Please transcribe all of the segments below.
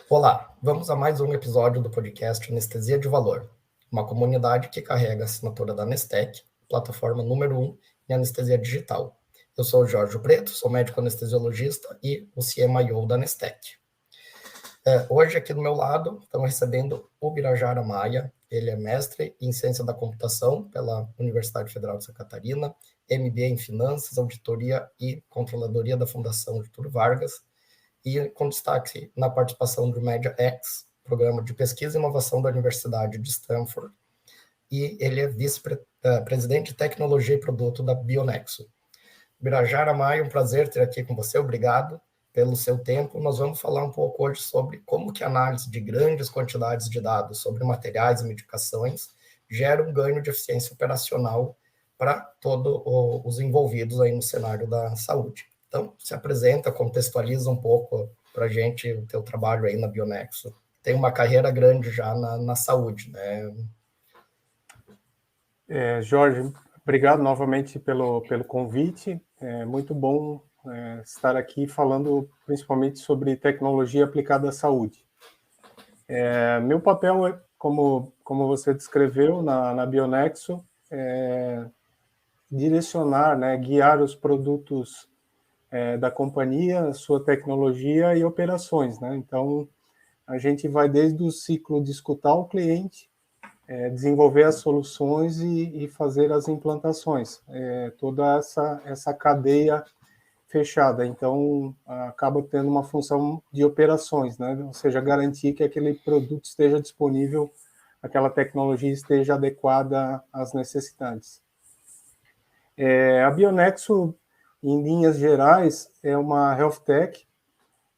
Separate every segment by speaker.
Speaker 1: Olá, vamos a mais um episódio do podcast Anestesia de Valor, uma comunidade que carrega a assinatura da Anestec, plataforma número 1 em anestesia digital. Eu sou o Jorge Preto, sou médico anestesiologista e o CMIO da Anestec. Hoje, aqui do meu lado, estamos recebendo o Birajara Maia. Ele é mestre em Ciência da Computação pela Universidade Federal de Santa Catarina, MBA em Finanças, Auditoria e Controladoria da Fundação Getúlio Vargas, e com destaque na participação do MediaX, programa de pesquisa e inovação da Universidade de Stanford, e ele é vice-presidente de tecnologia e produto da Bionexo. Birajara Maia, um prazer ter aqui com você, obrigado pelo seu tempo. Nós vamos falar um pouco hoje sobre como que a análise de grandes quantidades de dados sobre materiais e medicações gera um ganho de eficiência operacional para todos os envolvidos aí no cenário da saúde. Então, se apresenta, contextualiza um pouco para a gente o teu trabalho aí na Bionexo. Tem uma carreira grande já na saúde, né?
Speaker 2: Jorge, obrigado novamente pelo convite. É muito bom estar aqui falando principalmente sobre tecnologia aplicada à saúde. Meu papel é, como você descreveu na Bionexo, direcionar, guiar os produtos da companhia, sua tecnologia e operações, né? Então, a gente vai desde o ciclo de escutar o cliente, desenvolver as soluções e fazer as implantações, toda essa cadeia fechada. Então, acaba tendo uma função de operações, né? Ou seja, garantir que aquele produto esteja disponível, aquela tecnologia esteja adequada às necessidades. A Bionexo, em linhas gerais, é uma health tech.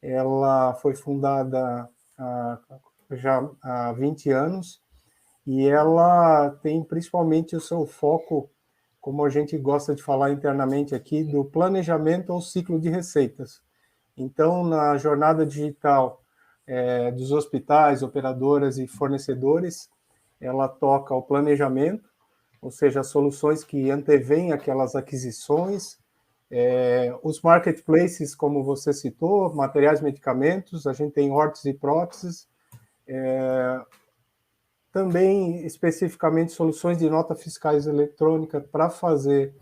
Speaker 2: Ela foi fundada já há 20 anos e ela tem principalmente o seu foco, como a gente gosta de falar internamente aqui, do planejamento ao ciclo de receitas. Então, na jornada digital dos hospitais, operadoras e fornecedores, ela toca o planejamento, ou seja, soluções que antevêm aquelas aquisições, os marketplaces, como você citou, materiais, medicamentos, a gente tem órteses e próteses, também especificamente soluções de nota fiscais eletrônica para fazer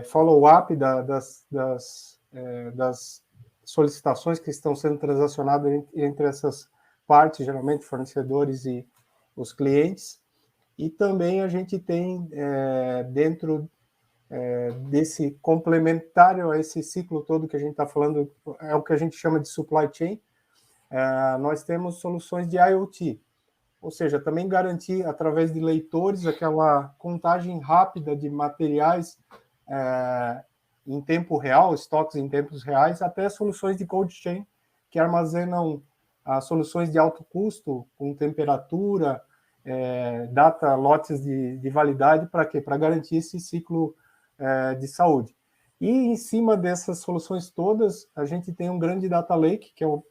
Speaker 2: follow-up das solicitações que estão sendo transacionadas entre essas partes, geralmente fornecedores e os clientes. E também a gente tem dentro desse complementário a esse ciclo todo que a gente está falando, é o que a gente chama de supply chain, nós temos soluções de IoT, ou seja, também garantir, através de leitores, aquela contagem rápida de materiais em tempo real, estoques em tempos reais, até soluções de cold chain, que armazenam soluções de alto custo, com temperatura, data, lotes de validade, para quê? Para garantir esse ciclo de saúde. E em cima dessas soluções todas, a gente tem um grande data lake, creio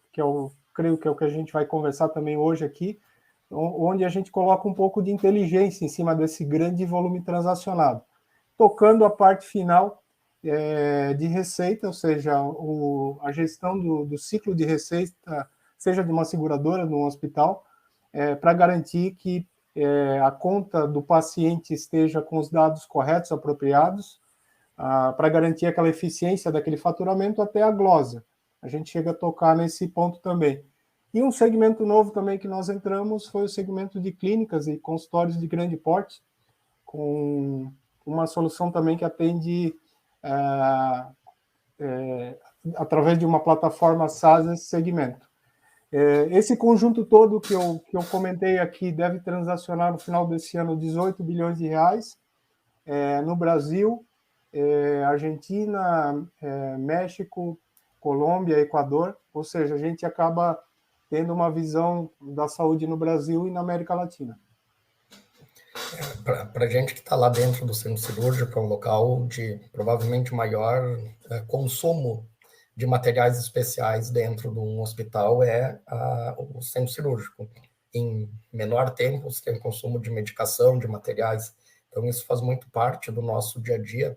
Speaker 2: que é o que a gente vai conversar também hoje aqui, onde a gente coloca um pouco de inteligência em cima desse grande volume transacionado, tocando a parte final de receita, ou seja, a gestão do ciclo de receita, seja de uma seguradora, de um hospital, para garantir que a conta do paciente esteja com os dados corretos, apropriados, para garantir aquela eficiência daquele faturamento até a glosa. A gente chega a tocar nesse ponto também. E um segmento novo também que nós entramos foi o segmento de clínicas e consultórios de grande porte, com uma solução também que atende através de uma plataforma SaaS esse segmento. Esse conjunto todo que eu comentei aqui deve transacionar no final desse ano 18 bilhões de reais no Brasil, Argentina, México, Colômbia, Equador, ou seja, a gente acaba tendo uma visão da saúde no Brasil e na América Latina.
Speaker 1: Para a gente que está lá dentro do centro cirúrgico, é um local de provavelmente maior consumo de materiais especiais dentro de um hospital, o centro cirúrgico. em menor tempo você tem consumo de medicação, de materiais. Então, isso faz muito parte do nosso dia a dia.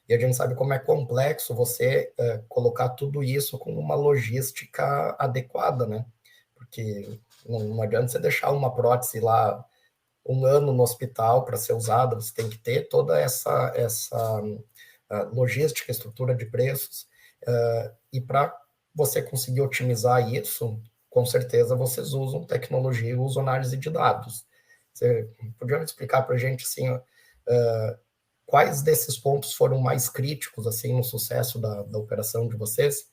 Speaker 1: E a gente sabe como é complexo você colocar tudo isso com uma logística adequada, né? Porque não adianta você deixar uma prótese lá um ano no hospital para ser usada, você tem que ter toda essa logística, estrutura de preços, e para você conseguir otimizar isso, com certeza vocês usam tecnologia e usam análise de dados. Você podia explicar para a gente assim, quais desses pontos foram mais críticos assim no sucesso da operação de vocês?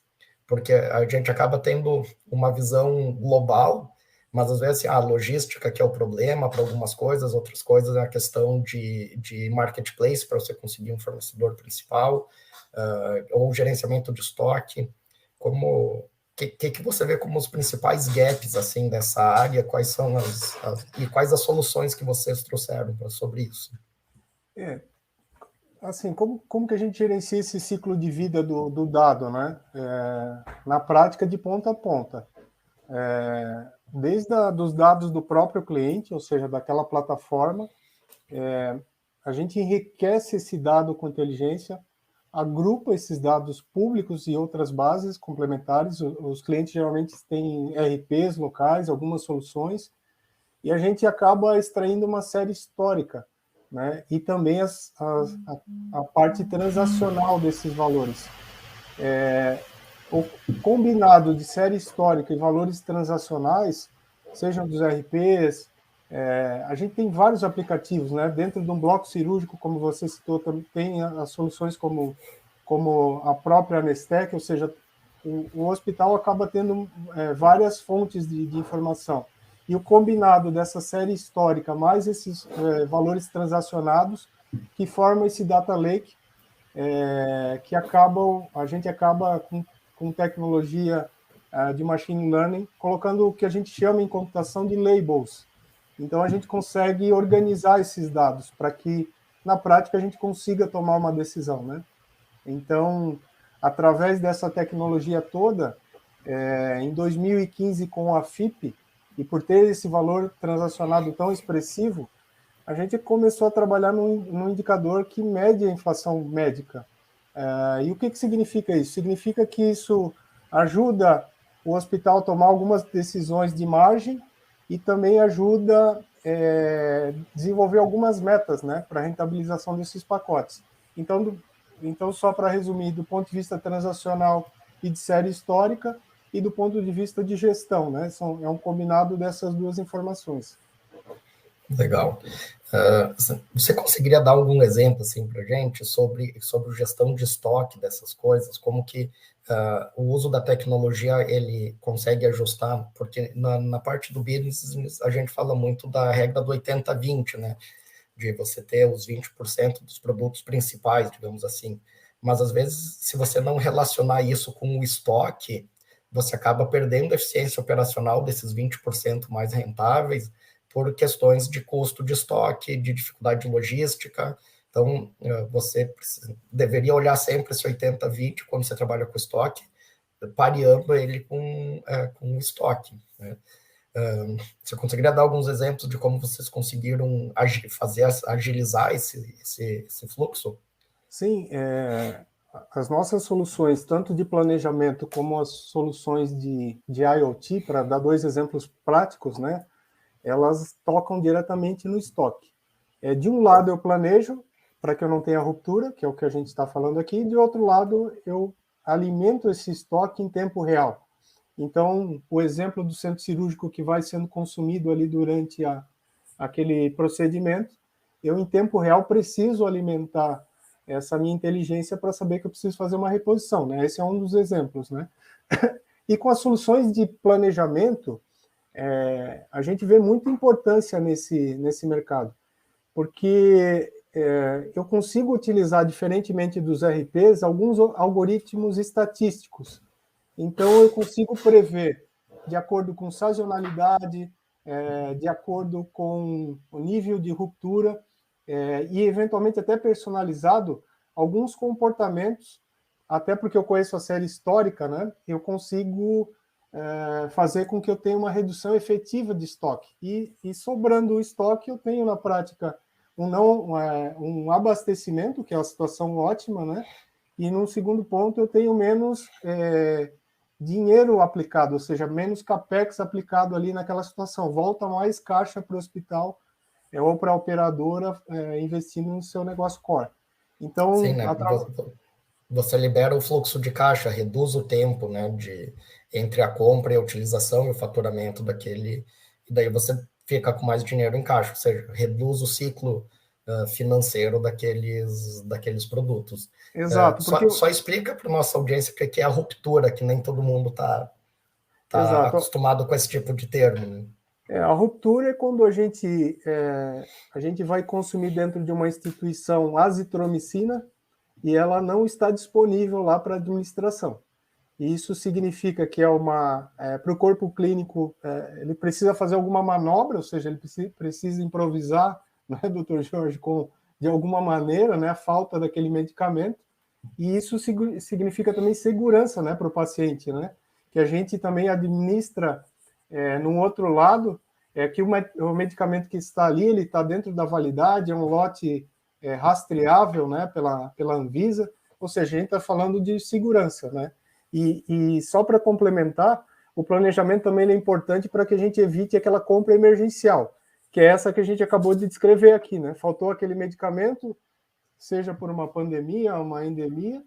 Speaker 1: Porque a gente acaba tendo uma visão global, mas às vezes a logística que é o problema para algumas coisas, outras coisas é a questão de marketplace para você conseguir um fornecedor principal, ou gerenciamento de estoque. Como que você vê como os principais gaps assim dessa área? Quais são e quais as soluções que vocês trouxeram sobre isso?
Speaker 2: Assim, como que a gente gerencia esse ciclo de vida do dado, né? Na prática, de ponta a ponta. Desde dos dados do próprio cliente, ou seja, daquela plataforma, a gente enriquece esse dado com inteligência, agrupa esses dados públicos e outras bases complementares. Os clientes geralmente têm RPs locais, algumas soluções, e a gente acaba extraindo uma série histórica, né? E também a parte transacional desses valores. O combinado de série histórica e valores transacionais, sejam dos RPs, a gente tem vários aplicativos, né? Dentro de um bloco cirúrgico, como você citou, também tem as soluções como a própria Nestec, ou seja, o hospital acaba tendo várias fontes de informação. E o combinado dessa série histórica, mais esses valores transacionados, que formam esse data lake, que a gente acaba com tecnologia de machine learning, colocando o que a gente chama em computação de labels. Então, a gente consegue organizar esses dados para que, na prática, a gente consiga tomar uma decisão, né? Então, através dessa tecnologia toda, em 2015, com a FIP, e por ter esse valor transacionado tão expressivo, a gente começou a trabalhar num indicador que mede a inflação médica. E o que significa isso? Significa que isso ajuda o hospital a tomar algumas decisões de margem e também ajuda a desenvolver algumas metas, né, para a rentabilização desses pacotes. Então, só para resumir, do ponto de vista transacional e de série histórica, e do ponto de vista de gestão, né? É um combinado dessas duas informações.
Speaker 1: Legal. Você conseguiria dar algum exemplo assim para a gente sobre gestão de estoque dessas coisas? Como que o uso da tecnologia ele consegue ajustar? Porque na parte do business a gente fala muito da regra do 80-20, né? De você ter os 20% dos produtos principais, digamos assim. Mas às vezes, se você não relacionar isso com o estoque, você acaba perdendo a eficiência operacional desses 20% mais rentáveis por questões de custo de estoque, de dificuldade de logística. Então, você deveria olhar sempre esse 80-20 quando você trabalha com estoque, pareando ele com o estoque, né? Você conseguiria dar alguns exemplos de como vocês conseguiram agilizar esse fluxo?
Speaker 2: Sim, as nossas soluções, tanto de planejamento como as soluções de IoT, para dar dois exemplos práticos, né? Elas tocam diretamente no estoque. De um lado, eu planejo para que eu não tenha ruptura, que é o que a gente está falando aqui, de outro lado, eu alimento esse estoque em tempo real. Então, o exemplo do centro cirúrgico que vai sendo consumido ali durante aquele procedimento, eu, em tempo real, preciso alimentar essa minha inteligência para saber que eu preciso fazer uma reposição, né? Esse é um dos exemplos, né? E com as soluções de planejamento, a gente vê muita importância nesse mercado, porque eu consigo utilizar, diferentemente dos RPs, alguns algoritmos estatísticos. Então, eu consigo prever, de acordo com sazonalidade, de acordo com o nível de ruptura, e eventualmente até personalizado, alguns comportamentos, até porque eu conheço a série histórica, né? Eu consigo fazer com que eu tenha uma redução efetiva de estoque. E sobrando o estoque, eu tenho, na prática, um abastecimento, que é uma situação ótima, né? E, num segundo ponto, eu tenho menos dinheiro aplicado, ou seja, menos capex aplicado ali naquela situação. Volta mais caixa para o hospital ou para a operadora investindo no seu negócio core.
Speaker 1: Sim,
Speaker 2: Então,
Speaker 1: né? Você libera o fluxo de caixa, reduz o tempo, né, entre a compra e a utilização e o faturamento daquele, e daí você fica com mais dinheiro em caixa, ou seja, reduz o ciclo financeiro daqueles produtos.
Speaker 2: exato, porque
Speaker 1: Só explica para nossa audiência o que é a ruptura, que nem todo mundo tá
Speaker 2: exato.
Speaker 1: acostumado com esse tipo de termo, né?
Speaker 2: A ruptura é quando a gente vai consumir dentro de uma instituição azitromicina e ela não está disponível lá para administração. E isso significa que para o corpo clínico, ele precisa fazer alguma manobra, ou seja, ele precisa improvisar, né, doutor Jorge, de alguma maneira, né, a falta daquele medicamento, e isso significa também segurança, né, para o paciente, né, que a gente também administra num outro lado, que o medicamento que está ali, ele está dentro da validade, é um lote rastreável, né, pela Anvisa, ou seja, a gente está falando de segurança, né. E só para complementar, o planejamento também é importante para que a gente evite aquela compra emergencial, que é essa que a gente acabou de descrever aqui, né? Faltou aquele medicamento, seja por uma pandemia, uma endemia,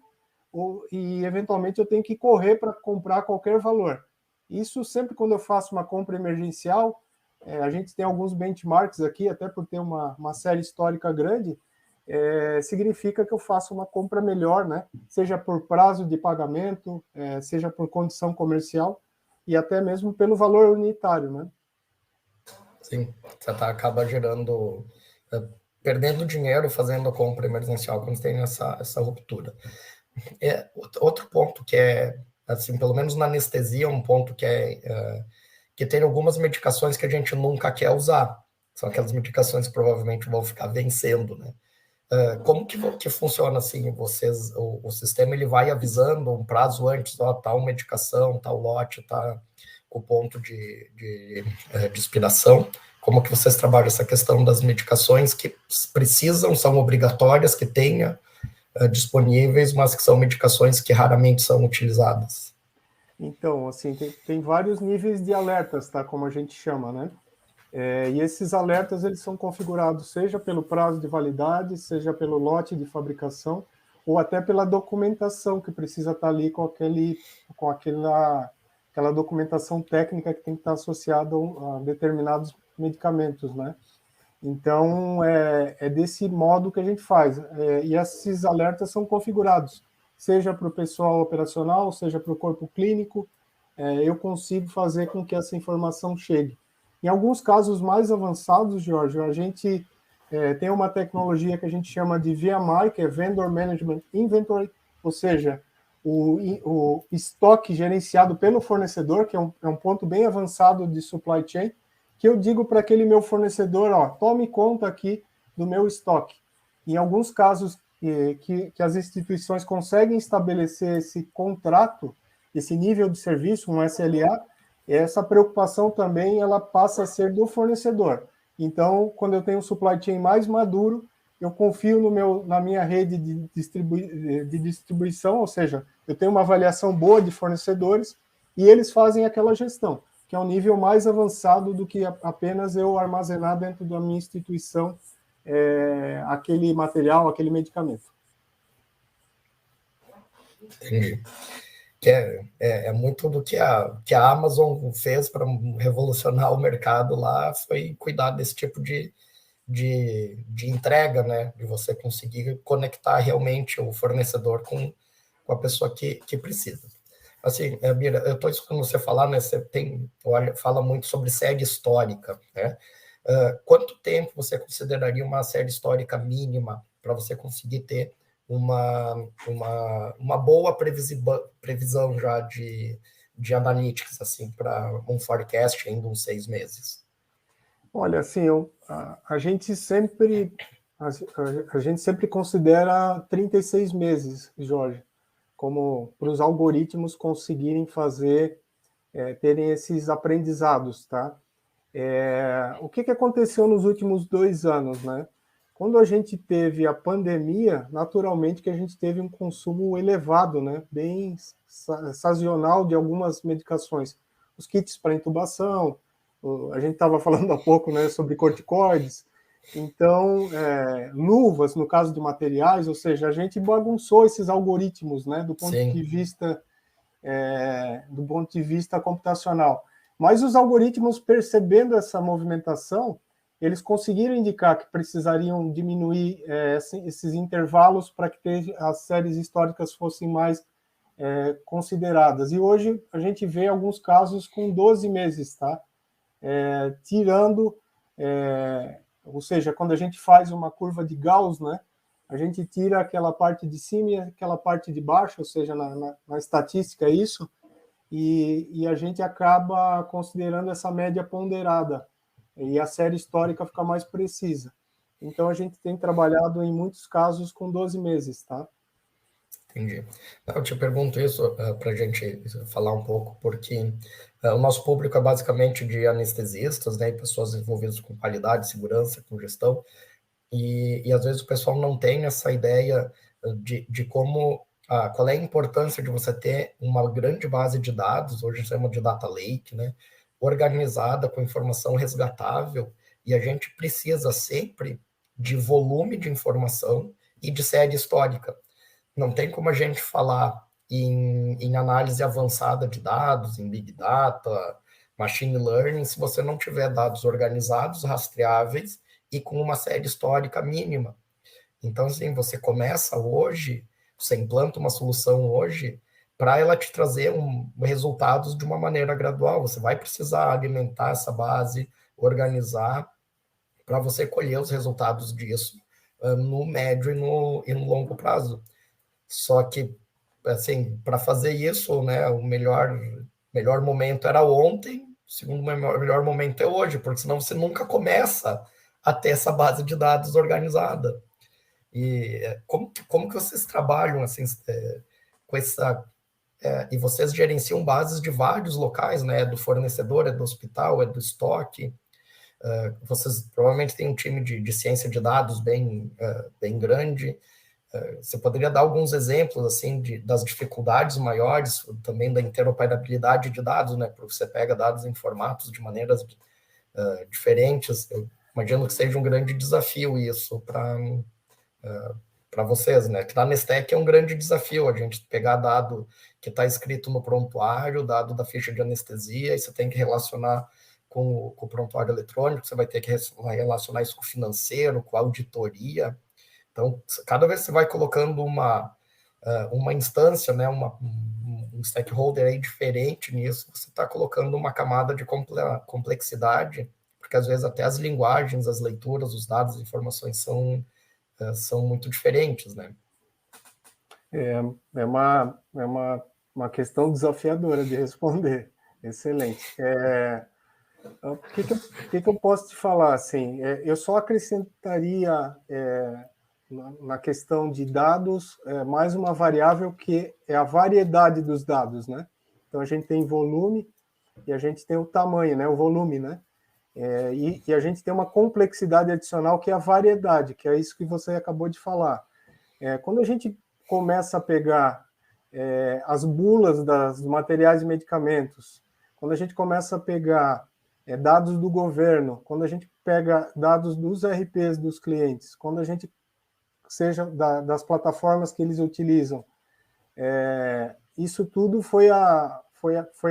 Speaker 2: e eventualmente eu tenho que correr para comprar qualquer valor. Isso sempre quando eu faço uma compra emergencial, a gente tem alguns benchmarks aqui, até por ter uma série histórica grande, significa que eu faço uma compra melhor, né? Seja por prazo de pagamento, seja por condição comercial e até mesmo pelo valor unitário, né?
Speaker 1: Sim, você acaba gerando, perdendo dinheiro fazendo a compra emergencial quando tem essa ruptura. Outro ponto que é, assim, pelo menos na anestesia, um ponto que tem algumas medicações que a gente nunca quer usar. São aquelas medicações que provavelmente vão ficar vencendo, né? Como que funciona assim? O sistema ele vai avisando um prazo antes, ó, tal medicação, tal lote, tá com o ponto de expiração. Como que vocês trabalham essa questão das medicações que precisam, são obrigatórias, que tenha disponíveis, mas que são medicações que raramente são utilizadas?
Speaker 2: Então, assim, tem vários níveis de alertas, tá? Como a gente chama, né? E esses alertas, eles são configurados seja pelo prazo de validade, seja pelo lote de fabricação, ou até pela documentação que precisa estar ali com aquela documentação técnica que tem que estar associada a determinados medicamentos, né? Então, é desse modo que a gente faz. E esses alertas são configurados, seja para o pessoal operacional, seja para o corpo clínico, eu consigo fazer com que essa informação chegue. Em alguns casos mais avançados, Jorge, a gente tem uma tecnologia que a gente chama de VMI, que é Vendor Management Inventory, ou seja, o estoque gerenciado pelo fornecedor, que é um ponto bem avançado de supply chain, que eu digo para aquele meu fornecedor, ó, tome conta aqui do meu estoque. Em alguns casos que as instituições conseguem estabelecer esse contrato, esse nível de serviço, um SLA, essa preocupação também ela passa a ser do fornecedor. Então, quando eu tenho um supply chain mais maduro, eu confio na minha rede de distribuição, ou seja, eu tenho uma avaliação boa de fornecedores e eles fazem aquela gestão, que é um nível mais avançado do que apenas eu armazenar dentro da minha instituição aquele material, aquele medicamento.
Speaker 1: Entendi. Que é muito do que a Amazon fez para revolucionar o mercado lá, foi cuidar desse tipo de entrega, né? De você conseguir conectar realmente o fornecedor com a pessoa que precisa. Assim, Mira, eu estou escutando você falar, né? Você fala muito sobre série histórica, né? Quanto tempo você consideraria uma série histórica mínima para você conseguir ter uma boa previsão já de analytics, assim, para um forecast ainda uns 6 meses?
Speaker 2: Olha, assim, a gente sempre considera 36 meses, Jorge, como para os algoritmos conseguirem fazer terem esses aprendizados, tá? O que aconteceu nos últimos 2 anos, né? Quando a gente teve a pandemia, naturalmente que a gente teve um consumo elevado, né? Bem sazonal de algumas medicações. Os kits para intubação, a gente estava falando há pouco, né, sobre corticoides. Então, luvas, no caso de materiais, ou seja, a gente bagunçou esses algoritmos, né, do ponto de
Speaker 1: Sim,
Speaker 2: vista computacional. Mas os algoritmos, percebendo essa movimentação, eles conseguiram indicar que precisariam diminuir esses intervalos para que as séries históricas fossem mais consideradas. E hoje a gente vê alguns casos com 12 meses, tá? Tirando, ou seja, quando a gente faz uma curva de Gauss, né? A gente tira aquela parte de cima e aquela parte de baixo, ou seja, na estatística é isso, e a gente acaba considerando essa média ponderada, e a série histórica fica mais precisa. Então, a gente tem trabalhado em muitos casos com 12 meses, tá?
Speaker 1: entendi. Eu te pergunto isso para a gente falar um pouco, porque o nosso público é basicamente de anestesistas, né, e pessoas envolvidas com qualidade, segurança, com gestão, e às vezes o pessoal não tem essa ideia de como, qual é a importância de você ter uma grande base de dados, hoje chama de data lake, né, organizada com informação resgatável, e a gente precisa sempre de volume de informação e de série histórica. Não tem como a gente falar em análise avançada de dados, em Big Data, Machine Learning, se você não tiver dados organizados, rastreáveis e com uma série histórica mínima. Então, assim, você começa hoje, você implanta uma solução hoje, para ela te trazer resultados de uma maneira gradual. Você vai precisar alimentar essa base, organizar, para você colher os resultados disso no médio e no longo prazo. Só que, assim, para fazer isso, né, o melhor momento era ontem, o segundo melhor momento é hoje, porque senão você nunca começa a ter essa base de dados organizada. E como que vocês trabalham assim com essa e vocês gerenciam bases de vários locais, né? É do fornecedor, é do hospital, é do estoque. Vocês provavelmente têm um time de ciência de dados bem grande. Você poderia dar alguns exemplos assim das dificuldades maiores, também da interoperabilidade de dados, né? Porque você pega dados em formatos de maneiras diferentes. Eu imagino que seja um grande desafio isso para vocês, né? Que na Nestec é um grande desafio a gente pegar dado que está escrito no prontuário, dado da ficha de anestesia, e você tem que relacionar com o prontuário eletrônico, você vai ter que relacionar isso com o financeiro, com a auditoria. Então, cada vez que você vai colocando uma instância, né, um stakeholder aí diferente nisso, você está colocando uma camada de complexidade, porque às vezes até as linguagens, as leituras, os dados, as informações são muito diferentes, né?
Speaker 2: É uma questão desafiadora de responder. Excelente. O que eu posso te falar? Assim, eu só acrescentaria na questão de dados mais uma variável que é a variedade dos dados, né? Então, a gente tem volume e a gente tem o tamanho, né? O volume, né? E a gente tem uma complexidade adicional que é a variedade, que é isso que você acabou de falar. Quando a gente começa a pegar as bulas dos materiais e medicamentos, quando a gente começa a pegar dados do governo, quando a gente pega dados dos RPs dos clientes, quando a gente seja das plataformas que eles utilizam, isso tudo foi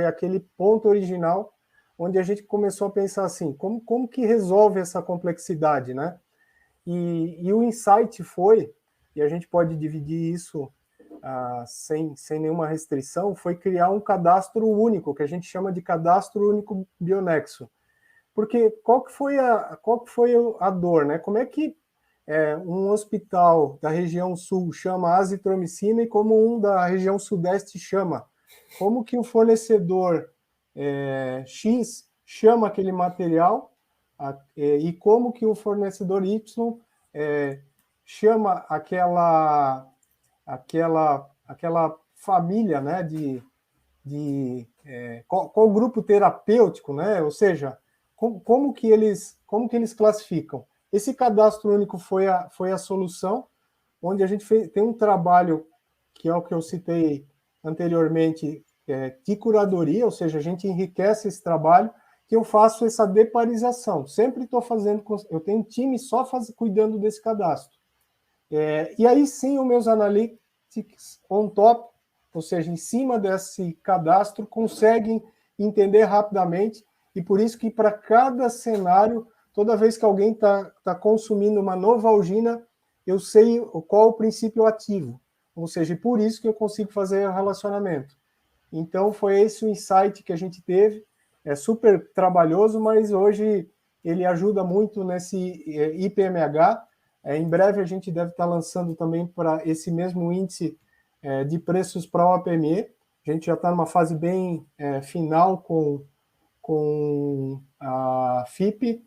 Speaker 2: aquele ponto original onde a gente começou a pensar assim, como que resolve essa complexidade, né? E o insight foi, e a gente pode dividir isso sem nenhuma restrição, foi criar um cadastro único, que a gente chama de cadastro único bionexo. Porque qual que foi a dor, né? Como é que um hospital da região sul chama azitromicina e como um da região sudeste chama? Como que o fornecedor X chama aquele material e como que o fornecedor Y chama aquela família, né, de qual grupo terapêutico, né? Ou seja, como que eles classificam? Esse cadastro único foi a solução, onde a gente tem um trabalho, que é o que eu citei anteriormente, de curadoria, ou seja, a gente enriquece esse trabalho, que eu faço essa deparização. Sempre estou fazendo, eu tenho um time só cuidando desse cadastro. E aí sim, os meus analytics on top, ou seja, em cima desse cadastro, conseguem entender rapidamente, e por isso que para cada cenário, toda vez que alguém está consumindo uma nova algina, eu sei qual o princípio ativo, ou seja, por isso que eu consigo fazer o relacionamento. Então, foi esse o insight que a gente teve, é super trabalhoso, mas hoje ele ajuda muito nesse IPMH. Em breve a gente deve estar lançando também para esse mesmo índice de preços para o APME. A gente já está numa fase bem final com a FIP,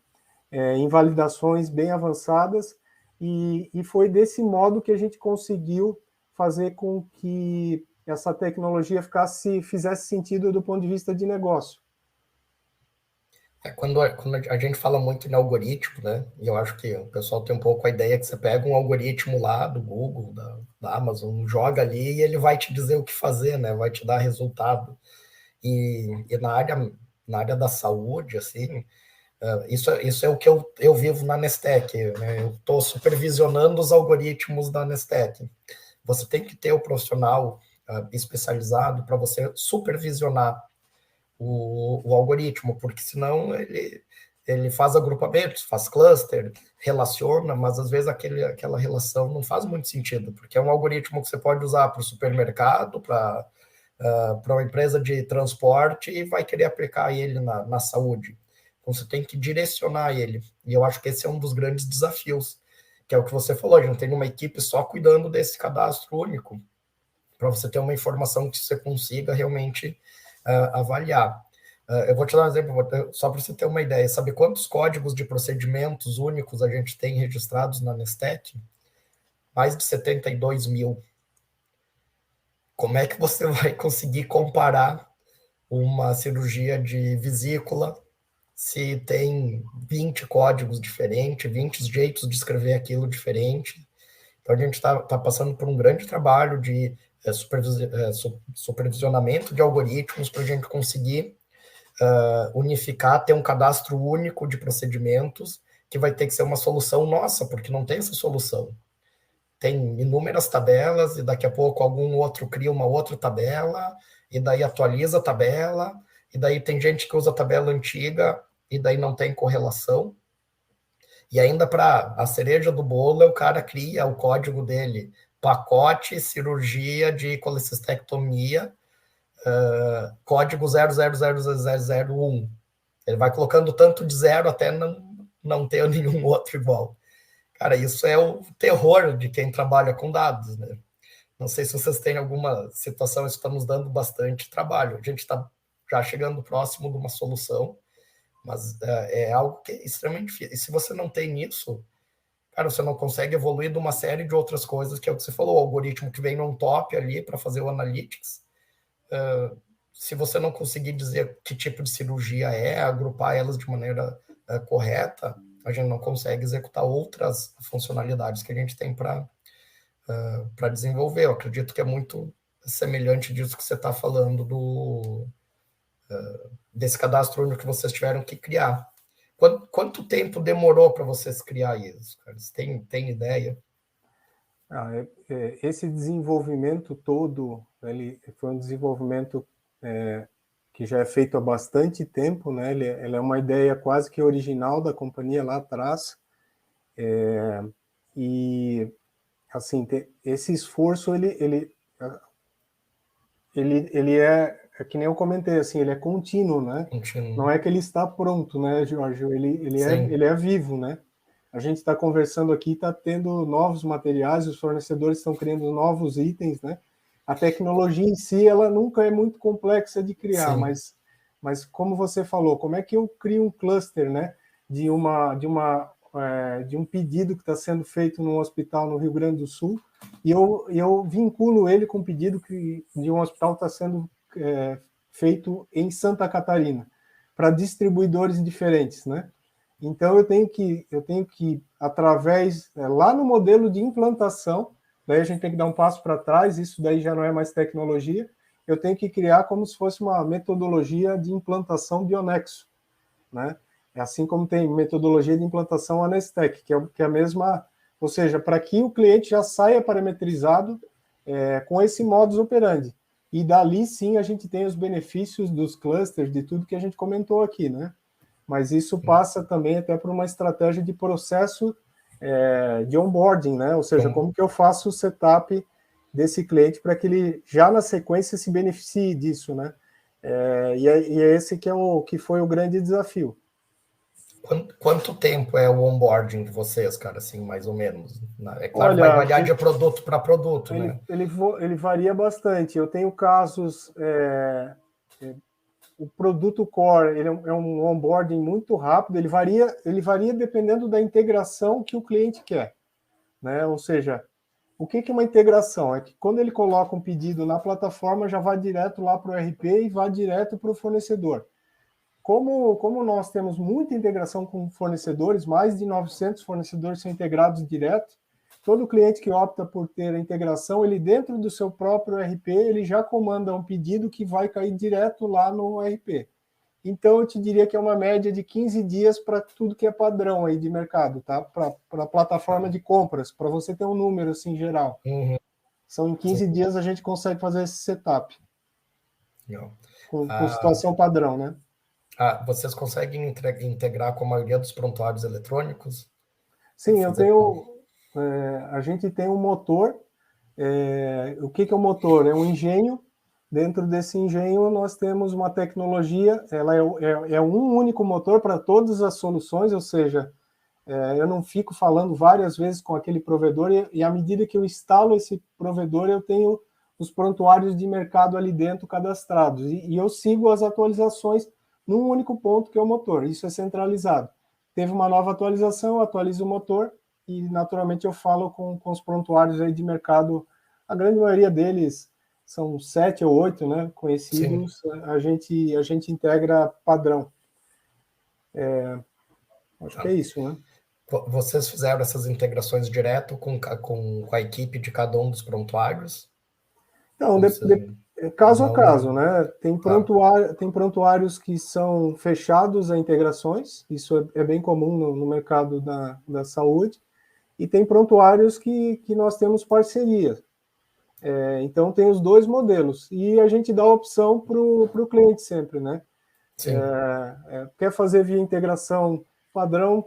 Speaker 2: em validações bem avançadas, e foi desse modo que a gente conseguiu fazer com que essa tecnologia fizesse sentido do ponto de vista de negócio.
Speaker 1: Quando a gente fala muito em algoritmo, né? E eu acho que o pessoal tem um pouco a ideia que você pega um algoritmo lá do Google, da Amazon, joga ali e ele vai te dizer o que fazer, né? Vai te dar resultado. E na área da saúde, assim, isso é o que eu vivo na Nestec, né? Eu estou supervisionando os algoritmos da Nestec. Você tem que ter o profissional especializado para você supervisionar o algoritmo, porque senão ele faz agrupamentos, faz cluster, relaciona, mas às vezes aquela relação não faz muito sentido, porque é um algoritmo que você pode usar para o supermercado, para uma empresa de transporte e vai querer aplicar ele na saúde. Então você tem que direcionar ele. E eu acho que esse é um dos grandes desafios, que é o que você falou, a gente tem uma equipe só cuidando desse cadastro único, para você ter uma informação que você consiga realmente avaliar. Eu vou te dar um exemplo, só para você ter uma ideia. Sabe quantos códigos de procedimentos únicos a gente tem registrados na Nestec? Mais de 72 mil. Como é que você vai conseguir comparar uma cirurgia de vesícula se tem 20 códigos diferentes, 20 jeitos de escrever aquilo diferente? Então, a gente está passando por um grande trabalho de supervisionamento de algoritmos para a gente conseguir unificar, ter um cadastro único de procedimentos, que vai ter que ser uma solução nossa, porque não tem essa solução. Tem inúmeras tabelas, e daqui a pouco algum outro cria uma outra tabela, e daí atualiza a tabela, e daí tem gente que usa a tabela antiga, e daí não tem correlação. E ainda para a cereja do bolo, o cara cria o código dele, pacote cirurgia de colecistectomia, código 000001. Ele vai colocando tanto de zero até não ter nenhum outro igual. Cara, isso é o terror de quem trabalha com dados, né? Não sei se vocês têm alguma situação, isso está nos dando bastante trabalho. A gente está já chegando próximo de uma solução, mas é algo que é extremamente difícil. E se você não tem isso, cara, você não consegue evoluir de uma série de outras coisas, que é o que você falou, o algoritmo que vem no top ali para fazer o analytics. Se você não conseguir dizer que tipo de cirurgia agrupar elas de maneira correta, a gente não consegue executar outras funcionalidades que a gente tem para desenvolver. Eu acredito que é muito semelhante disso que você está falando desse cadastro único que vocês tiveram que criar. Quanto tempo demorou para vocês criar isso? Cara? Vocês têm ideia?
Speaker 2: Esse desenvolvimento todo, ele foi um desenvolvimento que já é feito há bastante tempo, né? Ele é uma ideia quase que original da companhia lá atrás, e assim, esse esforço ele que nem eu comentei, assim, ele é contínuo, né?
Speaker 1: Contínuo.
Speaker 2: Não é que ele está pronto, né, Jorge? Ele é vivo, né? A gente está conversando aqui, está tendo novos materiais, os fornecedores estão criando novos itens, né? A tecnologia em si, ela nunca é muito complexa de criar, mas como você falou, como é que eu crio um cluster, né? De um pedido que está sendo feito num hospital no Rio Grande do Sul, e eu vinculo ele com um pedido de um hospital que está sendo feito em Santa Catarina, para distribuidores diferentes, né? Então, eu tenho que através, lá no modelo de implantação, daí a gente tem que dar um passo para trás, isso daí já não é mais tecnologia, eu tenho que criar como se fosse uma metodologia de implantação bionexo, né? É assim como tem metodologia de implantação Anestec, que é a mesma, ou seja, para que o cliente já saia parametrizado com esse modus operandi. E dali sim a gente tem os benefícios dos clusters, de tudo que a gente comentou aqui, né? Mas isso passa também até por uma estratégia de processo de onboarding, né? Ou seja, como que eu faço o setup desse cliente para que ele já na sequência se beneficie disso, né? E é esse que foi o grande desafio.
Speaker 1: Quanto tempo é o onboarding de vocês, cara, assim, mais ou menos? É claro, vai
Speaker 2: Olha,
Speaker 1: variar de produto para produto,
Speaker 2: ele,
Speaker 1: né?
Speaker 2: ele, ele varia bastante. Eu tenho casos o produto core ele é um onboarding muito rápido, ele varia dependendo da integração que o cliente quer, né? Ou seja, o que é uma integração? É que quando ele coloca um pedido na plataforma, já vai direto lá para o RP e vai direto para o fornecedor. Como nós temos muita integração com fornecedores, mais de 900 fornecedores são integrados direto, todo cliente que opta por ter a integração, ele dentro do seu próprio RP, ele já comanda um pedido que vai cair direto lá no RP. Então, eu te diria que é uma média de 15 dias para tudo que é padrão aí de mercado, tá? Para a plataforma de compras, para você ter um número assim geral.
Speaker 1: Uhum.
Speaker 2: São em 15
Speaker 1: Sim.
Speaker 2: dias a gente consegue fazer esse setup.
Speaker 1: Legal.
Speaker 2: Com situação padrão, né?
Speaker 1: Vocês conseguem integrar com a maioria dos prontuários eletrônicos?
Speaker 2: Sim, eu tenho. A gente tem um motor. O que é o motor? É um engenho. Dentro desse engenho, nós temos uma tecnologia. Ela é um único motor para todas as soluções, ou seja, eu não fico falando várias vezes com aquele provedor, e à medida que eu instalo esse provedor, eu tenho os prontuários de mercado ali dentro cadastrados. E eu sigo as atualizações num único ponto, que é o motor. Isso é centralizado. Teve uma nova atualização, eu atualizo o motor e, naturalmente, eu falo com os prontuários aí de mercado. A grande maioria deles são 7 ou 8, né, conhecidos.
Speaker 1: Sim.
Speaker 2: A gente integra padrão. Acho que é isso, né?
Speaker 1: Vocês fizeram essas integrações direto com a equipe de cada um dos prontuários?
Speaker 2: Não,
Speaker 1: Você...
Speaker 2: caso a
Speaker 1: Não,
Speaker 2: caso, né?
Speaker 1: tá.
Speaker 2: Tem prontuários que são fechados a integrações, isso é bem comum no mercado da saúde, e tem prontuários que nós temos parceria. Então, tem os dois modelos, e a gente dá a opção para o cliente sempre, né?
Speaker 1: Sim.
Speaker 2: Quer fazer via integração padrão,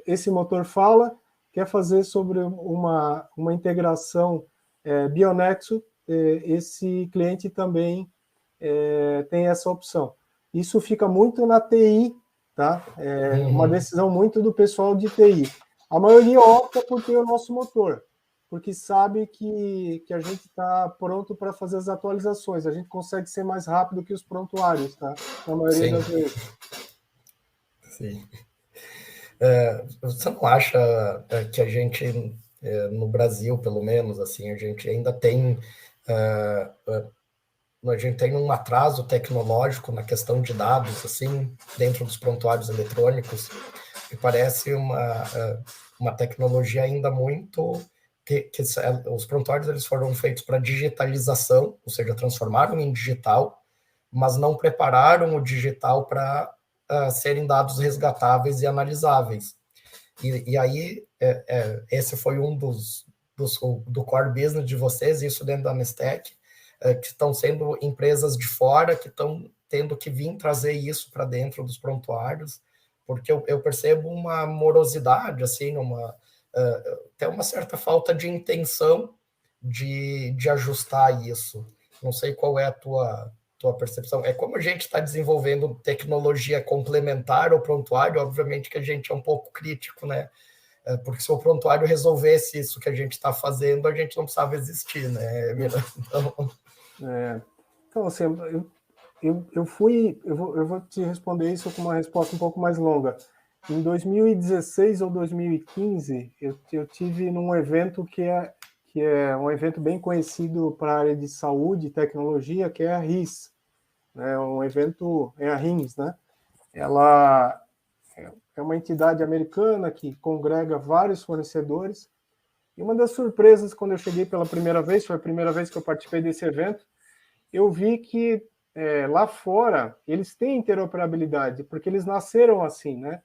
Speaker 2: esse motor fala, quer fazer sobre uma integração Bionexo, esse cliente também tem essa opção. Isso fica muito na TI, tá? Uma decisão muito do pessoal de TI. A maioria opta por ter o nosso motor, porque sabe que a gente está pronto para fazer as atualizações. A gente consegue ser mais rápido que os prontuários, tá? Na maioria
Speaker 1: Sim.
Speaker 2: das vezes.
Speaker 1: Sim. Você não acha que a gente, no Brasil, pelo menos, assim, a gente ainda tem a gente tem um atraso tecnológico na questão de dados, assim, dentro dos prontuários eletrônicos, que parece uma tecnologia ainda muito que os prontuários eles foram feitos para digitalização, ou seja, transformaram em digital, mas não prepararam o digital para serem dados resgatáveis e analisáveis. E aí, esse foi um do core business de vocês, isso dentro da Nestec, que estão sendo empresas de fora que estão tendo que vir trazer isso para dentro dos prontuários, porque eu percebo uma morosidade, assim, até uma certa falta de intenção de ajustar isso. Não sei qual é a tua percepção. É como a gente está desenvolvendo tecnologia complementar ao prontuário, obviamente que a gente é um pouco crítico, né? Porque se o prontuário resolvesse isso que a gente está fazendo, a gente não precisava existir, né?
Speaker 2: Então, assim, eu vou te responder isso com uma resposta um pouco mais longa. Em 2016 ou 2015, eu tive num evento que é um evento bem conhecido para a área de saúde e tecnologia, que é a RIS, né? Um evento é a RIMS, né? Ela é uma entidade americana que congrega vários fornecedores. E uma das surpresas, quando eu cheguei pela primeira vez, foi a primeira vez que eu participei desse evento, eu vi que lá fora eles têm interoperabilidade, porque eles nasceram assim, né?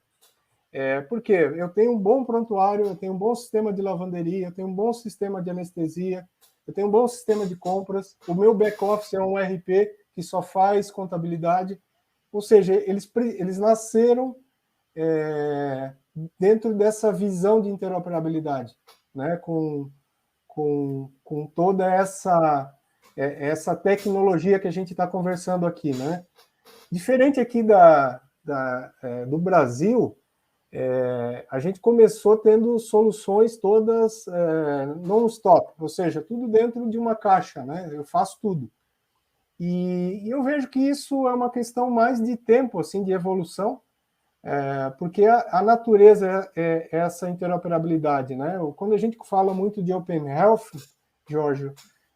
Speaker 2: Porque eu tenho um bom prontuário, eu tenho um bom sistema de lavanderia, eu tenho um bom sistema de anestesia, eu tenho um bom sistema de compras, o meu back-office é um ERP que só faz contabilidade, ou seja, eles nasceram dentro dessa visão de interoperabilidade, né? Com toda essa tecnologia que a gente está conversando aqui, né? Diferente aqui do Brasil, a gente começou tendo soluções todas non-stop, ou seja, tudo dentro de uma caixa, né? Eu faço tudo. E eu vejo que isso é uma questão mais de tempo, assim, de evolução, porque a natureza é essa interoperabilidade, né? Quando a gente fala muito de Open Health, Jorge,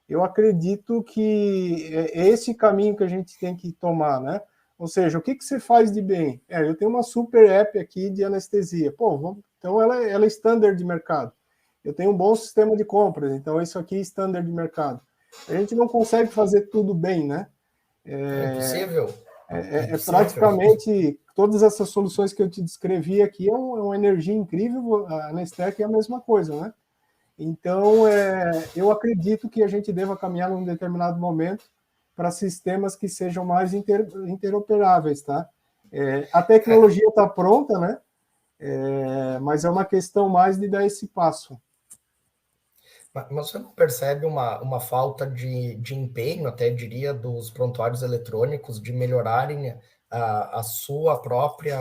Speaker 2: eu acredito que é esse caminho que a gente tem que tomar, né? Ou seja, o que você faz de bem? Eu tenho uma super app aqui de anestesia. Então ela é standard de mercado. Eu tenho um bom sistema de compras, então isso aqui é standard de mercado. A gente não consegue fazer tudo bem, né?
Speaker 1: É impossível.
Speaker 2: Praticamente todas essas soluções que eu te descrevi aqui é uma energia incrível, a Nestec é a mesma coisa, né? Então, eu acredito que a gente deva caminhar num determinado momento para sistemas que sejam mais interoperáveis, tá? A tecnologia está pronta, né? Mas é uma questão mais de dar esse passo.
Speaker 1: Mas você não percebe uma falta de empenho, até diria, dos prontuários eletrônicos de melhorarem a sua própria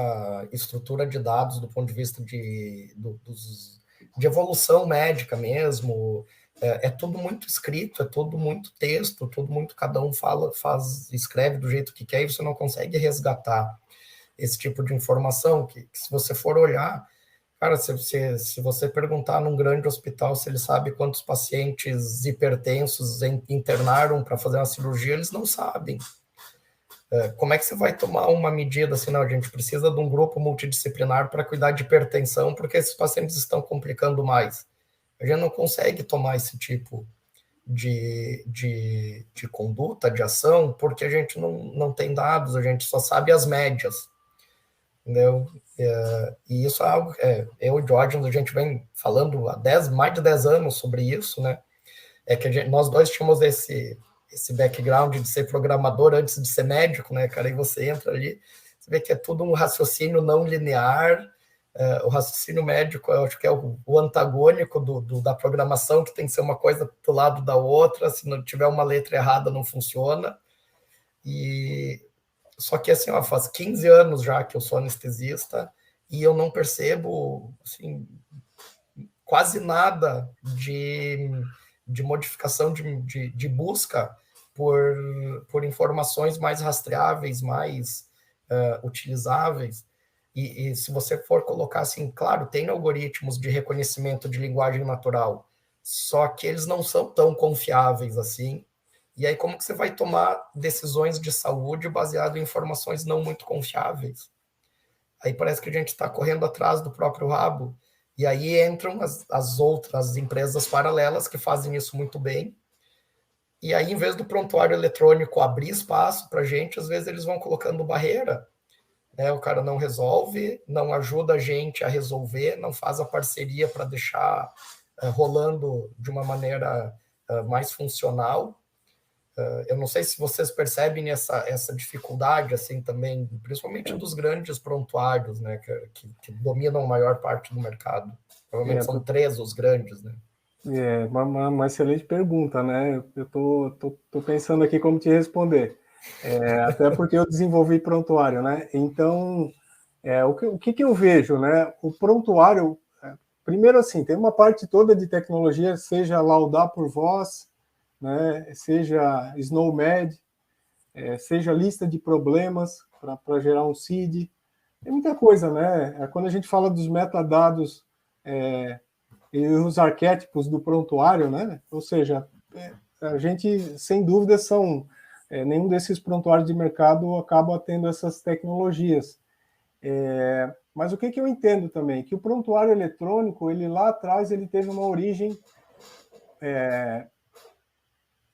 Speaker 1: estrutura de dados do ponto de vista de evolução médica mesmo? É tudo muito escrito, é tudo muito texto, tudo muito, cada um escreve do jeito que quer e você não consegue resgatar esse tipo de informação que se você for olhar, cara, se você perguntar num grande hospital se ele sabe quantos pacientes hipertensos internaram para fazer uma cirurgia, eles não sabem. Como é que você vai tomar uma medida assim? Não, a gente precisa de um grupo multidisciplinar para cuidar de hipertensão, porque esses pacientes estão complicando mais. A gente não consegue tomar esse tipo de conduta, de ação, porque a gente não tem dados, a gente só sabe as médias. Entendeu? E isso é algo, eu e o Jorge, a gente vem falando há mais de 10 anos sobre isso, né? Que nós dois tínhamos esse background de ser programador antes de ser médico, né, cara? E você entra ali, você vê que é tudo um raciocínio não linear. O raciocínio médico, eu acho que é o antagônico da programação, que tem que ser uma coisa do lado da outra, se não tiver uma letra errada, não funciona. Só que, assim, faz 15 anos já que eu sou anestesista e eu não percebo, assim, quase nada de modificação de busca por informações mais rastreáveis, mais utilizáveis. E se você for colocar assim, claro, tem algoritmos de reconhecimento de linguagem natural, só que eles não são tão confiáveis assim. E aí, como que você vai tomar decisões de saúde baseado em informações não muito confiáveis? Aí parece que a gente está correndo atrás do próprio rabo. E aí entram as outras empresas paralelas que fazem isso muito bem. E aí, em vez do prontuário eletrônico abrir espaço para a gente, às vezes eles vão colocando barreira. Né? O cara não resolve, não ajuda a gente a resolver, não faz a parceria para deixar rolando de uma maneira mais funcional. Eu não sei se vocês percebem essa dificuldade assim também, principalmente dos grandes prontuários, né, que dominam a maior parte do mercado. Provavelmente são 3 os grandes, né?
Speaker 2: Uma excelente pergunta, né? Eu tô pensando aqui como te responder. Até porque eu desenvolvi prontuário, né? Então, o que eu vejo, né? O prontuário, primeiro assim, tem uma parte toda de tecnologia, seja laudar por voz, né? Seja SNOMED, seja lista de problemas para gerar um CID. Tem muita coisa, né? Quando a gente fala dos metadados e os arquétipos do prontuário, né? Ou seja, a gente, sem dúvida, são nenhum desses prontuários de mercado acaba tendo essas tecnologias. Mas o que eu entendo também? Que o prontuário eletrônico, ele lá atrás, ele teve uma origem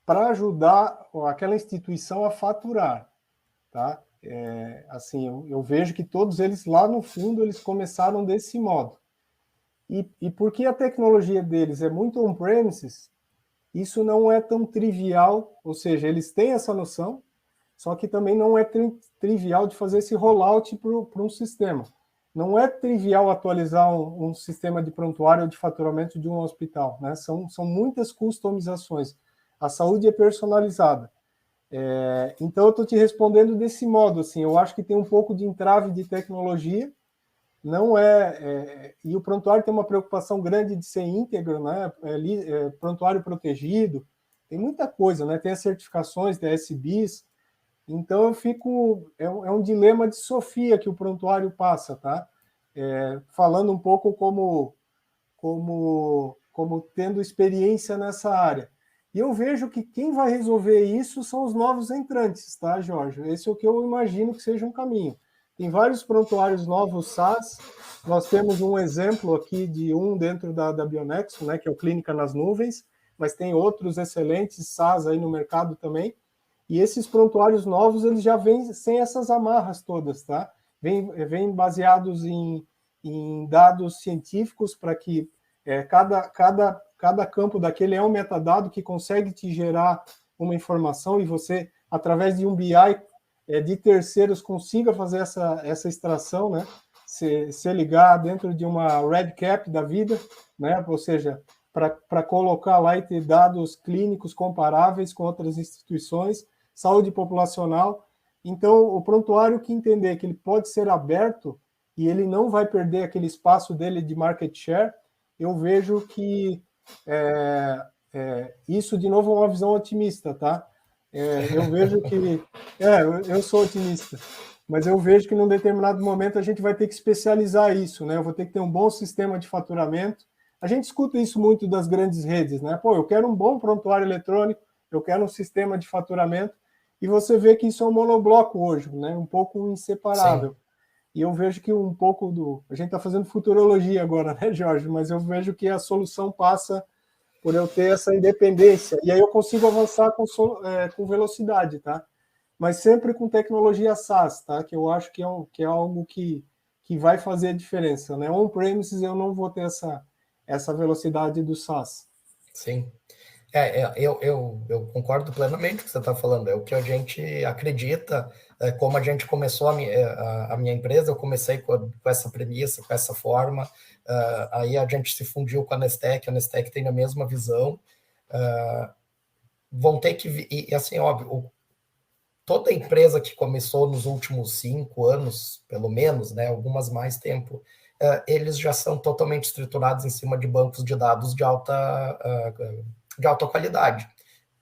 Speaker 2: para ajudar aquela instituição a faturar, tá? Assim, eu vejo que todos eles, lá no fundo, eles começaram desse modo. E porque a tecnologia deles é muito on-premises, isso não é tão trivial, ou seja, eles têm essa noção, só que também não é trivial de fazer esse rollout para um sistema. Não é trivial atualizar um sistema de prontuário ou de faturamento de um hospital, né? São muitas customizações. A saúde é personalizada. Então, eu estou te respondendo desse modo, assim, eu acho que tem um pouco de entrave de tecnologia, não e o prontuário tem uma preocupação grande de ser íntegro, né? Prontuário protegido, tem muita coisa, né? Tem as certificações da SBIS, então eu fico, é um dilema de Sofia que o prontuário passa, tá? Falando um pouco como tendo experiência nessa área. E eu vejo que quem vai resolver isso são os novos entrantes, tá, Jorge? Esse é o que eu imagino que seja um caminho. Tem vários prontuários novos SaaS. Nós temos um exemplo aqui de um dentro da Bionexo, né, que é o Clínica nas Nuvens, mas tem outros excelentes SaaS aí no mercado também. E esses prontuários novos, eles já vêm sem essas amarras todas, tá? Vêm baseados em dados científicos para que cada campo daquele é um metadado que consegue te gerar uma informação e você, através de um BI de terceiros, consiga fazer essa extração, né? Se ligar dentro de uma RedCap da vida, né? Ou seja, para colocar lá e ter dados clínicos comparáveis com outras instituições, saúde populacional. Então, o prontuário que entender que ele pode ser aberto e ele não vai perder aquele espaço dele de market share, eu vejo que isso, de novo, é uma visão otimista, tá? Eu vejo que... eu sou otimista, mas eu vejo que num determinado momento a gente vai ter que especializar isso, né? Eu vou ter que ter um bom sistema de faturamento. A gente escuta isso muito das grandes redes, né? Pô, eu quero um bom prontuário eletrônico, eu quero um sistema de faturamento, e você vê que isso é um monobloco hoje, né? Um pouco inseparável. Sim. E eu vejo que um pouco do... A gente está fazendo futurologia agora, né, Jorge? Mas eu vejo que a solução passa por eu ter essa independência. E aí eu consigo avançar com velocidade, tá? Mas sempre com tecnologia SaaS, tá? Que eu acho que é algo que vai fazer a diferença, né? On-premises eu não vou ter essa velocidade do SaaS.
Speaker 1: Sim. Eu concordo plenamente com o que você está falando. É o que a gente acredita. Como a gente começou a minha empresa, eu comecei com essa premissa, com essa forma. Aí a gente se fundiu com a Nestec tem a mesma visão. Vão ter que... E assim, óbvio, toda empresa que começou nos últimos 5 anos, pelo menos, né, algumas mais tempo, eles já são totalmente estruturados em cima de bancos de dados de alta qualidade.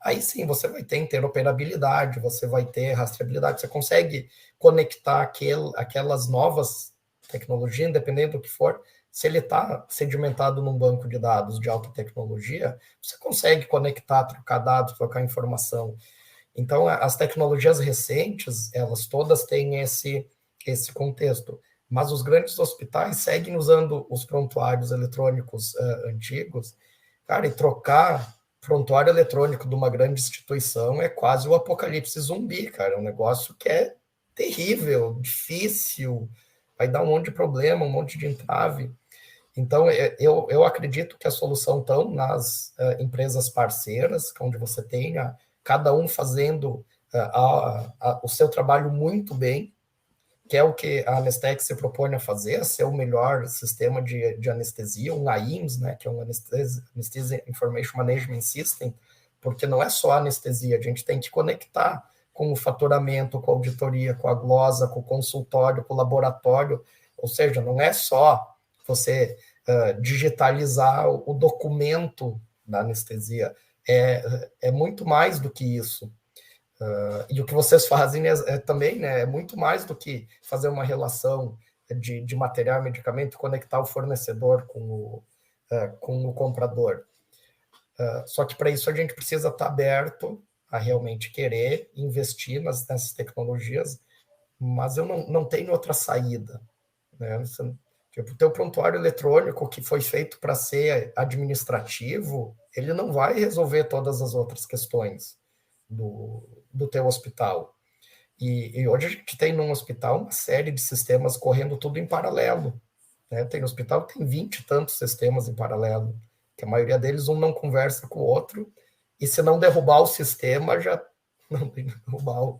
Speaker 1: Aí sim, você vai ter interoperabilidade, você vai ter rastreabilidade, você consegue conectar aquelas novas tecnologias, independente do que for. Se ele está sedimentado num banco de dados de alta tecnologia, você consegue conectar, trocar dados, trocar informação. Então, as tecnologias recentes, elas todas têm esse contexto. Mas os grandes hospitais seguem usando os prontuários eletrônicos antigos. Cara, e trocar prontuário eletrônico de uma grande instituição é quase o apocalipse zumbi, cara. É um negócio que é terrível, difícil, vai dar um monte de problema, um monte de entrave. Então, eu acredito que a solução está nas empresas parceiras, onde você tenha cada um fazendo o seu trabalho muito bem, que é o que a Anestec se propõe a fazer, ser o melhor sistema de anestesia, um AIMS, né, que é um Anesthesia Information Management System, porque não é só anestesia, a gente tem que conectar com o faturamento, com a auditoria, com a glosa, com o consultório, com o laboratório, ou seja, não é só você digitalizar o documento da anestesia, é muito mais do que isso. E o que vocês fazem também, né, é muito mais do que fazer uma relação de material e medicamento, conectar o fornecedor com o comprador. Só que para isso a gente precisa estar aberto a realmente querer investir nessas tecnologias, mas eu não tenho outra saída, né? Tipo, o teu prontuário eletrônico que foi feito para ser administrativo, ele não vai resolver todas as outras questões do teu hospital. E hoje a gente tem num hospital uma série de sistemas correndo tudo em paralelo, né? Tem hospital que tem 20 e tantos sistemas em paralelo, que a maioria deles um não conversa com o outro, e se não derrubar o sistema, já não tem que derrubar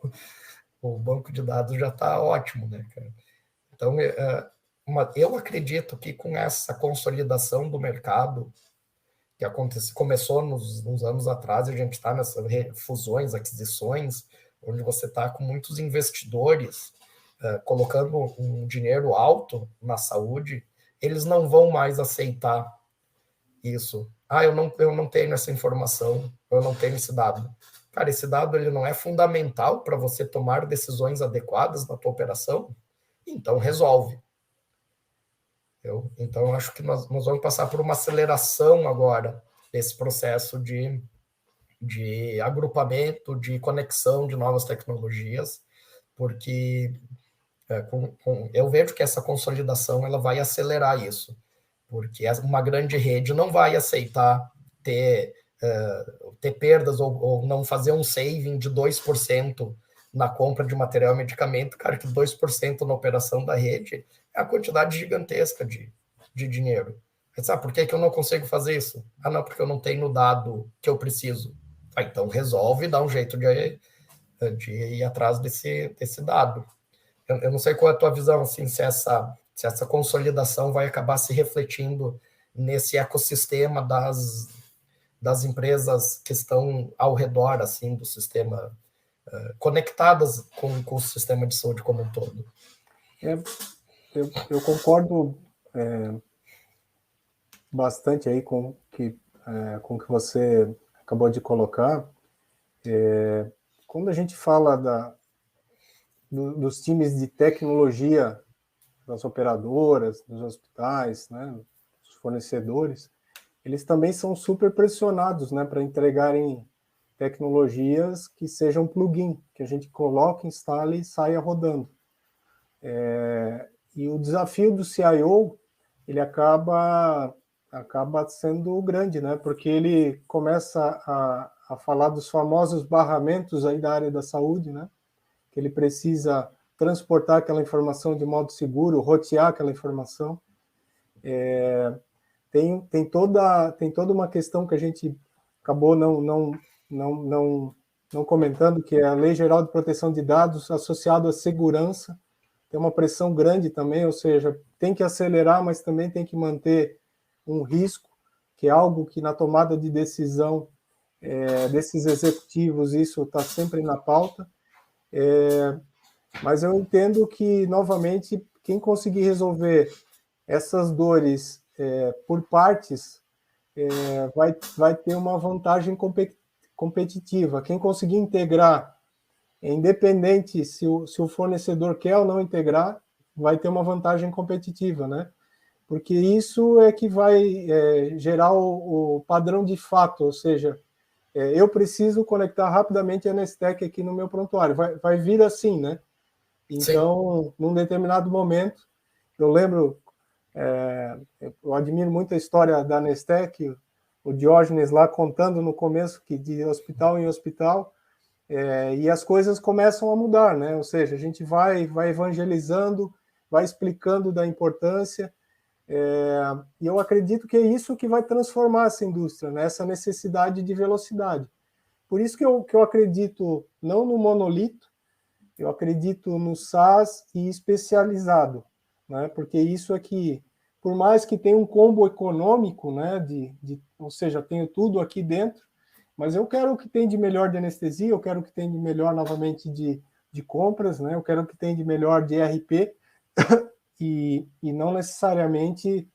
Speaker 1: o banco de dados já está ótimo, né, cara? Então, eu acredito que com essa consolidação do mercado que começou nos anos atrás, a gente está nessas fusões, aquisições, onde você está com muitos investidores colocando um dinheiro alto na saúde, eles não vão mais aceitar isso. Eu não tenho essa informação, eu não tenho esse dado. Cara, esse dado ele não é fundamental para você tomar decisões adequadas na tua operação? Então, resolve. Então, eu acho que nós vamos passar por uma aceleração agora desse processo de agrupamento, de conexão de novas tecnologias, porque eu vejo que essa consolidação ela vai acelerar isso, porque uma grande rede não vai aceitar ter perdas ou não fazer um saving de 2% na compra de material e medicamento, cara, que 2% na operação da rede é a quantidade gigantesca de dinheiro. Mas, sabe por que eu não consigo fazer isso? Não, porque eu não tenho o dado que eu preciso. Então resolve, dá um jeito de ir atrás desse dado. Eu não sei qual é a tua visão, assim, se essa consolidação vai acabar se refletindo nesse ecossistema das empresas que estão ao redor, assim, do sistema, conectadas com o sistema de saúde como um todo.
Speaker 2: Eu concordo bastante aí com o que você acabou de colocar. Quando a gente fala dos times de tecnologia das operadoras, dos hospitais, né, dos fornecedores, eles também são super pressionados, né, para entregarem tecnologias que sejam plugin, que a gente coloque, instale e saia rodando. E o desafio do CIO, ele acaba sendo grande, né, porque ele começa a falar dos famosos barramentos aí da área da saúde, né, que ele precisa transportar aquela informação de modo seguro, rotear aquela informação. Tem toda uma questão que a gente acabou não comentando, que é a Lei Geral de Proteção de Dados associado à segurança. Tem uma pressão grande também, ou seja, tem que acelerar, mas também tem que manter um risco, que é algo que na tomada de decisão desses executivos, isso está sempre na pauta. Mas eu entendo que, novamente, quem conseguir resolver essas dores por partes vai ter uma vantagem competitiva. Quem conseguir integrar, independente se o fornecedor quer ou não integrar, vai ter uma vantagem competitiva, né? Porque isso é que vai gerar o padrão de fato, ou seja, eu preciso conectar rapidamente a Nestec aqui no meu prontuário. Vai vir assim, né? Então, sim, num determinado momento, eu lembro, eu admiro muito a história da Nestec, o Diógenes lá contando no começo que de hospital em hospital, e as coisas começam a mudar, né? Ou seja, a gente vai evangelizando, vai explicando da importância, e eu acredito que é isso que vai transformar essa indústria, né? Essa necessidade de velocidade. Por isso que eu acredito não no monolito, eu acredito no SaaS e especializado, né? Porque isso aqui, por mais que tenha um combo econômico, né? Ou seja, tenho tudo aqui dentro, mas eu quero o que tem de melhor de anestesia, eu quero o que tem de melhor, novamente, de compras, né? Eu quero o que tem de melhor de RP, e não necessariamente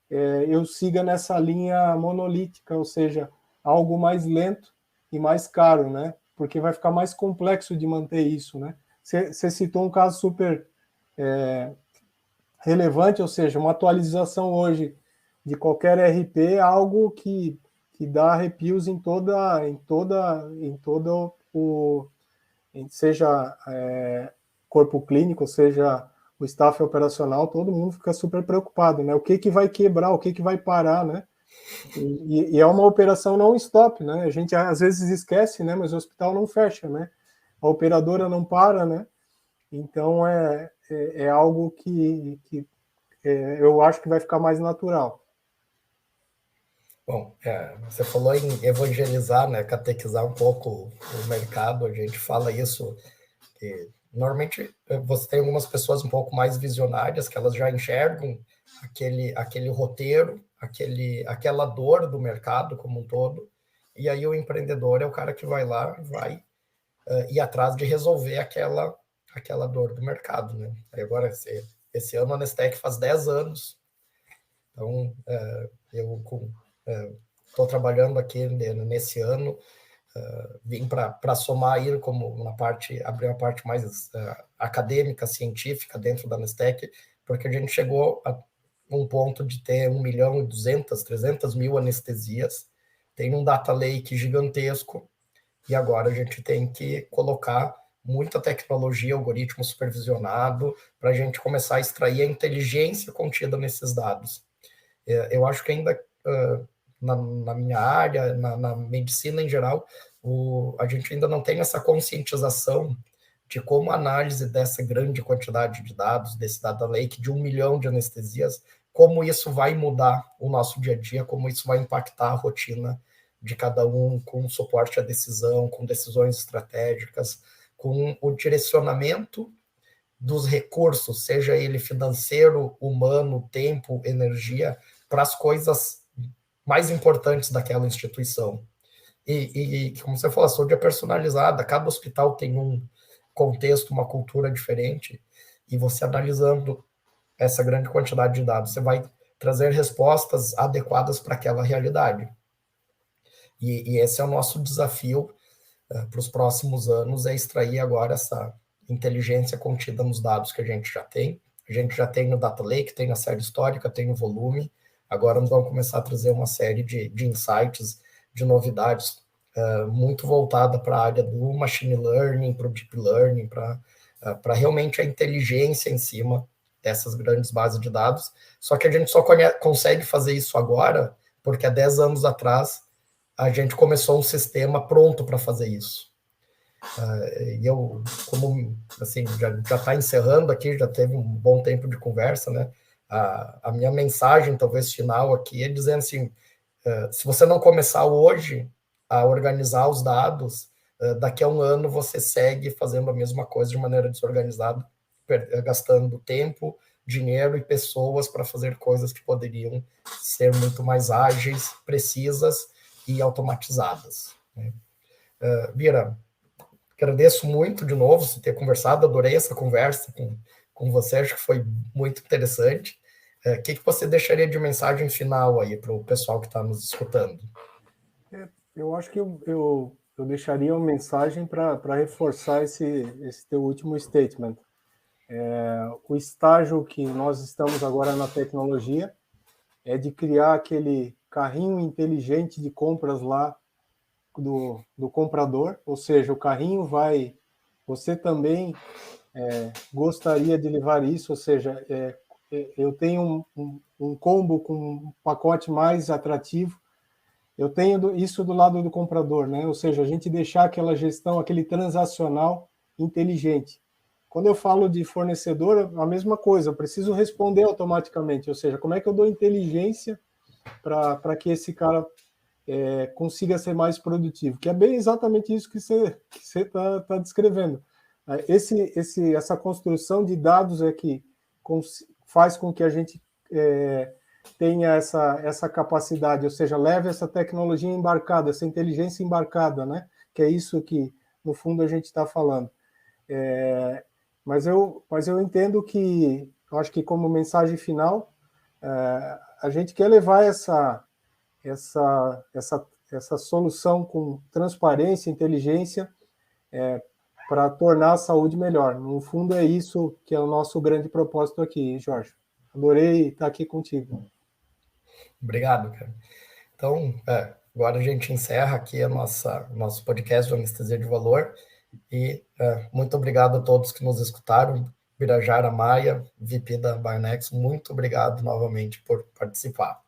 Speaker 2: eu siga nessa linha monolítica, ou seja, algo mais lento e mais caro, né? Porque vai ficar mais complexo de manter isso, né? Você citou um caso super relevante, ou seja, uma atualização hoje de qualquer RP é algo que dá arrepios em todo seja corpo clínico, seja o staff operacional, todo mundo fica super preocupado, né? O que vai quebrar, o que vai parar, né? E é uma operação não stop, né? A gente às vezes esquece, né? Mas o hospital não fecha, né? A operadora não para, né? Então é algo que eu acho que vai ficar mais natural.
Speaker 1: Bom, você falou em evangelizar, né? Catequizar um pouco o mercado. A gente fala isso que normalmente você tem algumas pessoas um pouco mais visionárias que elas já enxergam aquele roteiro, aquela dor do mercado como um todo, e aí o empreendedor é o cara que vai lá e vai ir atrás de resolver aquela dor do mercado, né? Aí agora, esse ano a Nestec faz 10 anos, então eu estou trabalhando aqui nesse ano, vim para somar aí como abrir uma parte mais acadêmica, científica dentro da Nestec, porque a gente chegou a um ponto de ter 1.200.000, 300.000 anestesias, tem um data lake gigantesco, e agora a gente tem que colocar muita tecnologia, algoritmo supervisionado, para a gente começar a extrair a inteligência contida nesses dados. Eu acho que ainda na minha área, na medicina em geral, a gente ainda não tem essa conscientização de como a análise dessa grande quantidade de dados, desse data lake de 1 milhão de anestesias, como isso vai mudar o nosso dia a dia, como isso vai impactar a rotina de cada um, com suporte à decisão, com decisões estratégicas, com o direcionamento dos recursos, seja ele financeiro, humano, tempo, energia, para as coisas mais importantes daquela instituição. E como você falou, a saúde é personalizada, cada hospital tem um contexto, uma cultura diferente, e você analisando essa grande quantidade de dados, você vai trazer respostas adequadas para aquela realidade. E esse é o nosso desafio para os próximos anos, é extrair agora essa inteligência contida nos dados que a gente já tem. A gente já tem no Data Lake, tem na série histórica, tem no volume. Agora nós vamos começar a trazer uma série de insights, de novidades, muito voltada para a área do machine learning, para o deep learning, para realmente a inteligência em cima dessas grandes bases de dados. Só que a gente só consegue fazer isso agora porque há 10 anos atrás a gente começou um sistema pronto para fazer isso. E eu, como assim, já está encerrando aqui, já teve um bom tempo de conversa, né? A minha mensagem, talvez final aqui, é dizendo assim: se você não começar hoje a organizar os dados, daqui a um ano você segue fazendo a mesma coisa de maneira desorganizada, gastando tempo, dinheiro e pessoas para fazer coisas que poderiam ser muito mais ágeis, precisas e automatizadas. Né? Bira, agradeço muito de novo você ter conversado, adorei essa conversa com você, acho que foi muito interessante. O que você deixaria de mensagem final aí para o pessoal que está nos escutando?
Speaker 2: Eu acho que eu deixaria uma mensagem para reforçar esse teu último statement. O estágio que nós estamos agora na tecnologia é de criar aquele carrinho inteligente de compras lá do comprador, ou seja, o carrinho vai... Você também gostaria de levar isso, ou seja, eu tenho um combo com um pacote mais atrativo, eu tenho isso do lado do comprador, né? Ou seja, a gente deixar aquela gestão, aquele transacional inteligente. Quando eu falo de fornecedor, a mesma coisa, eu preciso responder automaticamente, ou seja, como é que eu dou inteligência para que esse cara consiga ser mais produtivo, que é bem exatamente isso que você está descrevendo. Essa construção de dados é que faz com que a gente tenha essa capacidade, ou seja, leve essa tecnologia embarcada, essa inteligência embarcada, né? Que é isso que, no fundo, a gente está falando. Mas eu entendo que, eu acho que como mensagem final, a gente quer levar essa solução com transparência, inteligência, para tornar a saúde melhor. No fundo, é isso que é o nosso grande propósito aqui, Jorge. Adorei estar aqui contigo.
Speaker 1: Obrigado, cara. Então, Agora a gente encerra aqui nosso podcast de Anestesia de Valor e muito obrigado a todos que nos escutaram. Birajara Maia, VP da Bionex, muito obrigado novamente por participar.